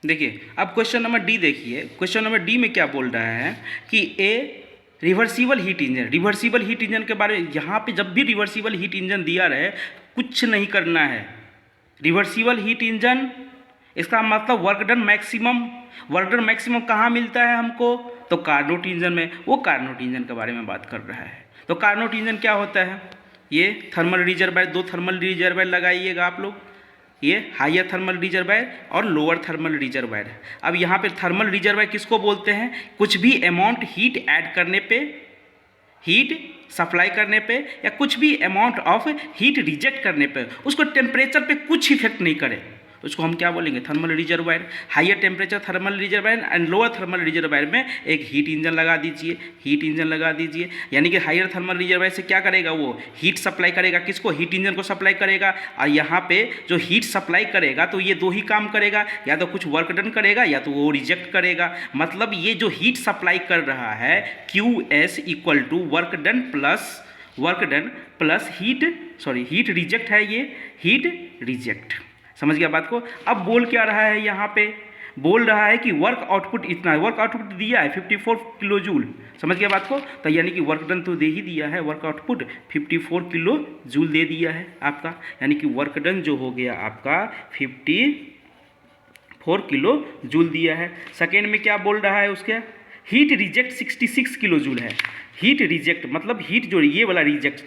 देखिए अब question number D देखिए। क्वेश्चन नंबर डी में क्या बोल रहा है कि ए reversible heat engine. Reversible heat engine के बारे में यहाँ पे जब भी रिवर्सिबल हीट इंजन दिया रहे कुछ नहीं करना है। रिवर्सिबल हीट इंजन इसका मतलब work done maximum. Work done maximum कहाँ मिलता है हमको? तो कार्नोट इंजन में। वो कार्नोट इंजन के बारे में बात कर रहा है। तो कार्नोट इंजन क्या होता है? ये थर्मल रिजर्वायर, दो थर्मल रिजर्वायर लगाइएगा आप लोग, ये हायर थर्मल रिजर्वायर और लोअर थर्मल रिजर्वायर। अब यहाँ पे थर्मल रिजर्वायर किसको बोलते हैं? कुछ भी अमाउंट हीट ऐड करने पे, हीट सप्लाई करने पे या कुछ भी अमाउंट ऑफ हीट रिजेक्ट करने पे उसको टेम्परेचर पे कुछ इफेक्ट नहीं करे, उसको हम क्या बोलेंगे? Thermal reservoir. Higher temperature thermal reservoir and lower thermal reservoir में एक हीट इंजन लगा दीजिए, हीट इंजन लगा दीजिए। यानी कि हायर थर्मल रिजर्वायर से क्या करेगा? वो हीट सप्लाई करेगा। किसको? हीट इंजन को सप्लाई करेगा। और यहाँ पे जो हीट सप्लाई करेगा तो ये दो ही काम करेगा, या तो कुछ वर्क डन करेगा या तो वो रिजेक्ट करेगा। मतलब ये जो हीट सप्लाई कर रहा है QS equal to work done plus heat reject है, ये हीट रिजेक्ट। समझ गया बात को? अब बोल क्या रहा है यहाँ पे? बोल रहा है कि वर्क आउटपुट इतना है। वर्क आउटपुट दिया है 54 किलो जूल। समझ गया बात को? तो यानी कि वर्क डन तो दे ही दिया है, वर्क आउटपुट 54 किलो जूल दे दिया है आपका। यानी कि वर्क डन जो हो गया आपका 54 किलो जूल दिया है। सेकेंड में क्या बोल रहा है उसके? हीट रिजेक्ट 66 किलो जूल है। हीट रिजेक्ट मतलब हीट जो ये वाला रिजेक्ट,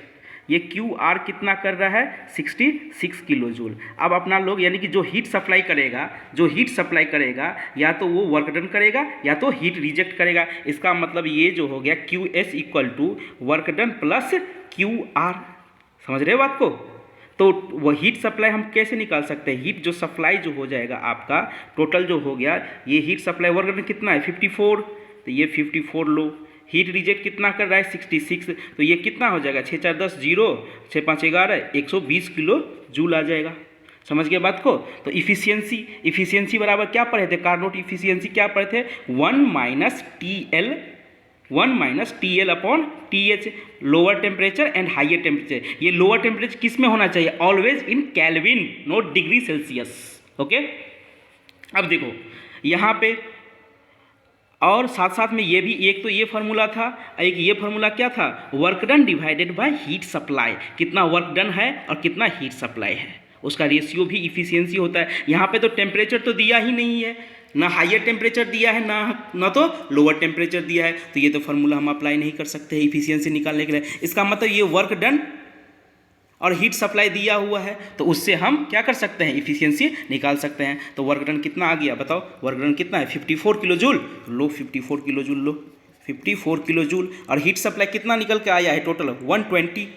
ये QR कितना कर रहा है? 66 किलो जूल। अब अपना लोग यानी कि जो हीट सप्लाई करेगा या तो वो वर्क डन करेगा या तो हीट रिजेक्ट करेगा। इसका मतलब ये जो हो गया QS equal to work done plus QR। समझ रहे हो बात को? तो वो हीट सप्लाई हम कैसे निकाल सकते हैं? हीट जो सप्लाई जो हो जाएगा आपका टोटल जो हो गया, ये हीट सप्लाई वर्क डन कितना है? 54, तो ये 54 लो। हीट रिजेक्ट कितना कर रहा है? 66, तो ये कितना हो जाएगा? 6 4 10 0, 6 5 11, 120 किलो जूल आ जाएगा। समझ गए बात को? तो इफिशियंसी बराबर क्या पढ़े थे? कार्नोट इफिशियंसी क्या पढ़े थे? 1 minus TL upon TH, lower temperature and higher temperature. ये लोअर टेम्परेचर किस में होना चाहिए? Always in kelvin, not degree Celsius. Okay, अब देखो यहाँ पे और साथ साथ में ये भी एक तो ये फार्मूला था, एक ये फार्मूला क्या था? Work done divided by heat supply. कितना वर्क डन है और कितना हीट सप्लाई है, उसका रेशियो भी इफिशियंसी होता है। यहाँ पे तो टेम्परेचर तो दिया ही नहीं है, ना हाइयर टेम्परेचर दिया है ना तो लोअर टेम्परेचर दिया है, तो ये तो फार्मूला हम अप्लाई नहीं कर सकते हैं इफिशियंसी निकालने के लिए। इसका मतलब ये वर्क डन और हीट सप्लाई दिया हुआ है, तो उससे हम क्या कर सकते हैं? इफिशियंसी निकाल सकते हैं। तो वर्क डन कितना आ गया बताओ? वर्क डन कितना है? 54 किलो जूल। लो 54 किलो जूल लो, 54 किलो जूल। और हीट सप्लाई कितना निकल के आया है? टोटल 120।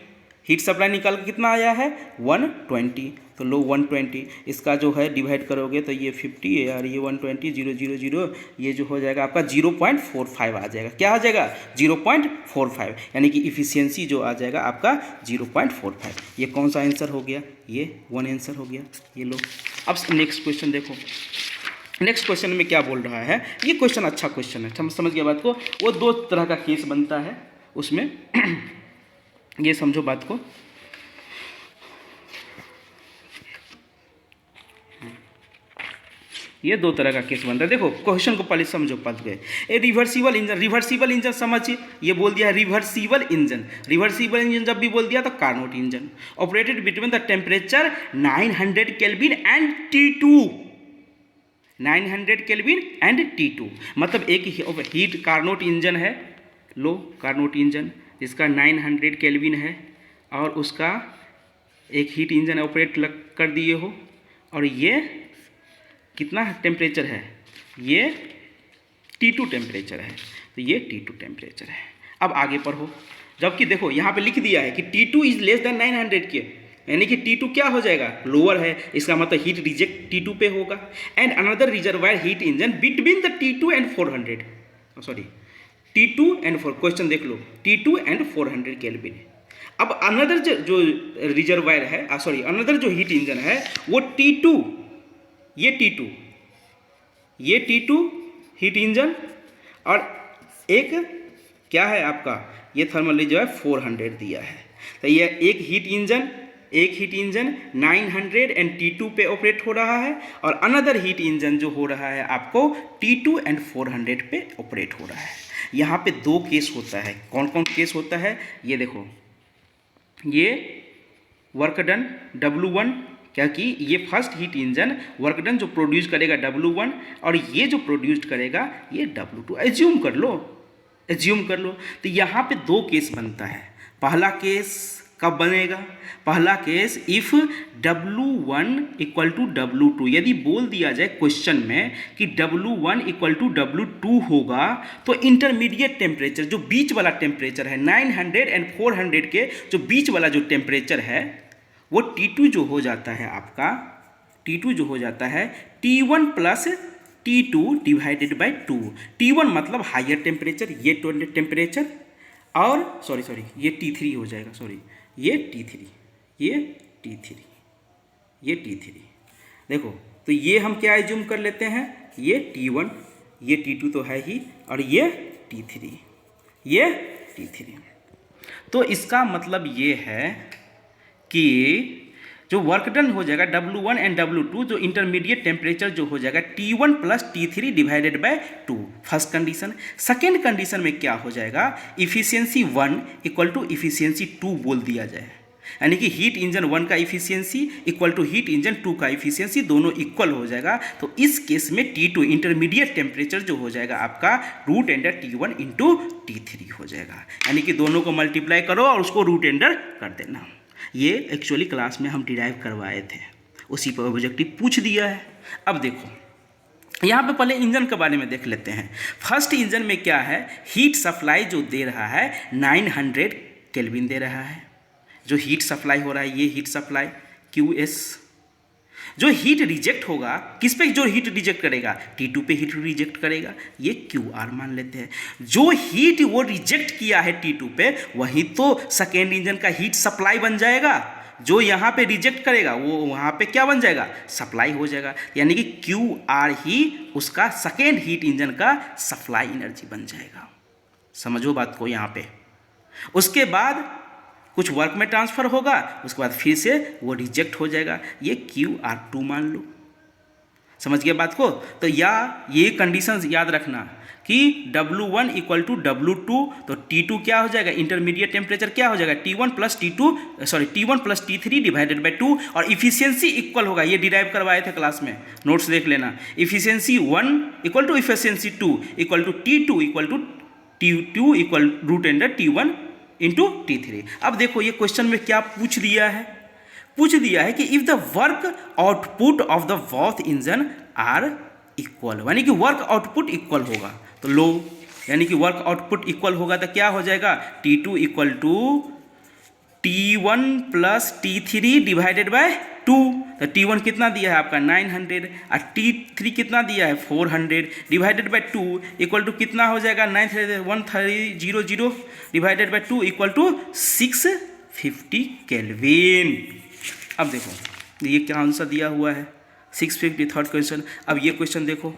हीट सप्लाई निकाल के कितना आया है? 120। तो लो 120, इसका जो है डिवाइड करोगे तो ये 50 है और ये 120, 0 0 0, ये जो हो जाएगा आपका 0.45 आ जाएगा। क्या आ जाएगा? 0.45। यानी कि इफिशियंसी जो आ जाएगा आपका 0.45। ये कौन सा आंसर हो गया? ये 1 आंसर हो गया। ये लो अब नेक्स्ट क्वेश्चन देखो। नेक्स्ट क्वेश्चन में क्या बोल रहा है? ये क्वेश्चन अच्छा क्वेश्चन है, समझ गया बात को? वो दो तरह का केस बनता है उसमें ये समझो बात को। ये दो तरह का केस बनता है। देखो क्वेश्चन को पहले समझो, पढ़ गए। ए रिवर्सिबल इंजन समझिए, ये बोल दिया रिवर्सिबल इंजन जब भी बोल दिया तो Carnot engine operated between the temperature 900 kelvin and T2। 900 kelvin and T2 मतलब एक हीट कार्नोट इंजन है। लो कार्नोट इंजन इसका 900 केल्विन है और उसका एक हीट इंजन ऑपरेट कर दिए हो, और ये कितना टेम्परेचर है? ये T2 टेम्परेचर है, तो ये T2 टेम्परेचर है। अब आगे पढ़ो, जबकि देखो यहाँ पे लिख दिया है कि T2 इज लेस देन 900 के, यानी कि T2 क्या हो जाएगा? लोअर है। इसका मतलब हीट रिजेक्ट T2 पे होगा। And another reservoir heat engine between the T2 and 400, sorry T2 and 4, question देख लो, T2 एंड 400 केल्विन। अब अनदर जो रिजर्वायर है, अनदर जो हीट इंजन है वो T2, ये T2 हीट इंजन, और एक क्या है आपका? ये थर्मल रिजर्वायर 400 दिया है। तो ये एक हीट इंजन एक हीट इंजन 900 एंड T2 पे ऑपरेट हो रहा है और अनदर हीट इंजन जो हो रहा है आपको T2 एंड 400 पे ऑपरेट हो रहा है। यहाँ पे दो केस होता है। कौन कौन केस होता है ये देखो, ये वर्क डन W1, क्या कि ये first heat engine work done जो प्रोड्यूस करेगा W1 और ये जो प्रोड्यूस करेगा ये W2। एज्यूम कर लो। तो यहाँ पे दो केस बनता है। पहला केस कब बनेगा? पहला case if W1 equal to W2, यदि बोल दिया जाए क्वेश्चन में कि W1 इक्वल टू W2 होगा तो इंटरमीडिएट टेम्परेचर जो बीच वाला टेम्परेचर है 900 एंड 400 के जो बीच वाला जो टेम्परेचर है वो T2 जो हो जाता है आपका, T2 जो हो जाता है T1 plus T2 divided by 2। T1 मतलब हायर टेम्परेचर, ये टेम्परेचर, और सॉरी ये T3 हो जाएगा, सॉरी ये T3, ये T3। देखो तो ये हम क्या एज्यूम कर लेते हैं, ये T1, ये T2 तो है ही, और ये T3। तो इसका मतलब ये है कि जो वर्क डन हो जाएगा W1 एंड W2 जो इंटरमीडिएट टेम्परेचर जो हो जाएगा T1 plus T3 divided by 2, first condition. Second condition में क्या हो जाएगा, इफिशियंसी 1 इक्वल टू इफिशियंसी 2 बोल दिया जाए, यानी कि हीट इंजन 1 का efficiency equal to heat engine 2 का इफिशियंसी, दोनों इक्वल हो जाएगा। तो इस केस में T2 इंटरमीडिएट टेम्परेचर जो हो जाएगा आपका root under T1 into T3 हो जाएगा, यानी कि दोनों को मल्टीप्लाई करो और उसको रूट एंडर कर देना। ये एक्चुअली क्लास में हम डिराइव करवाए थे, उसी पर ऑब्जेक्टिव पूछ दिया है। अब देखो यहाँ पे पहले इंजन के बारे में देख लेते हैं। फर्स्ट इंजन में क्या है, हीट सप्लाई जो दे रहा है 900 केल्विन दे रहा है। जो हीट सप्लाई हो रहा है ये हीट सप्लाई QS। जो हीट रिजेक्ट होगा किस पे, जो हीट रिजेक्ट करेगा T2 पे हीट रिजेक्ट करेगा, ये QR मान लेते हैं। जो हीट वो रिजेक्ट किया है T2 पे वही तो सेकेंड इंजन का हीट सप्लाई बन जाएगा। जो यहाँ पे रिजेक्ट करेगा वो वहाँ पे क्या बन जाएगा, सप्लाई हो जाएगा, यानी कि QR ही उसका सेकेंड हीट इंजन का सप्लाई एनर्जी बन जाएगा। समझो बात को यहाँ पे। उसके बाद कुछ वर्क में ट्रांसफ़र होगा, उसके बाद फिर से वो रिजेक्ट हो जाएगा, ये QR2 मान लो। समझ गए बात को? तो या ये कंडीशंस याद रखना कि W1 इक्वल टू W2, तो T2 क्या हो जाएगा, इंटरमीडिएट टेम्परेचर क्या हो जाएगा T1 plus T3 divided by 2, और इफिशियंसी इक्वल होगा, ये डिराइव करवाए थे क्लास में, नोट्स देख लेना। Efficiency 1 equal to efficiency 2 equal to T2 equal to T2 equal root under T1 into T3। अब देखो ये क्वेश्चन में क्या पूछ दिया है कि if the work output of the both engine are equal, यानी कि वर्क आउटपुट इक्वल होगा तो लो, यानी कि वर्क आउटपुट इक्वल होगा तो क्या हो जाएगा, T2 equal to T1 plus T3 divided by 2। तो T1 कितना दिया है आपका 900 और T3 कितना दिया है 400 डिवाइडेड बाय 2 इक्वल टू कितना हो जाएगा 1300 divided by 2 equal to 650 kelvin. अब देखो ये क्या आंसर दिया हुआ है 650, थर्ड क्वेश्चन। अब ये क्वेश्चन देखो,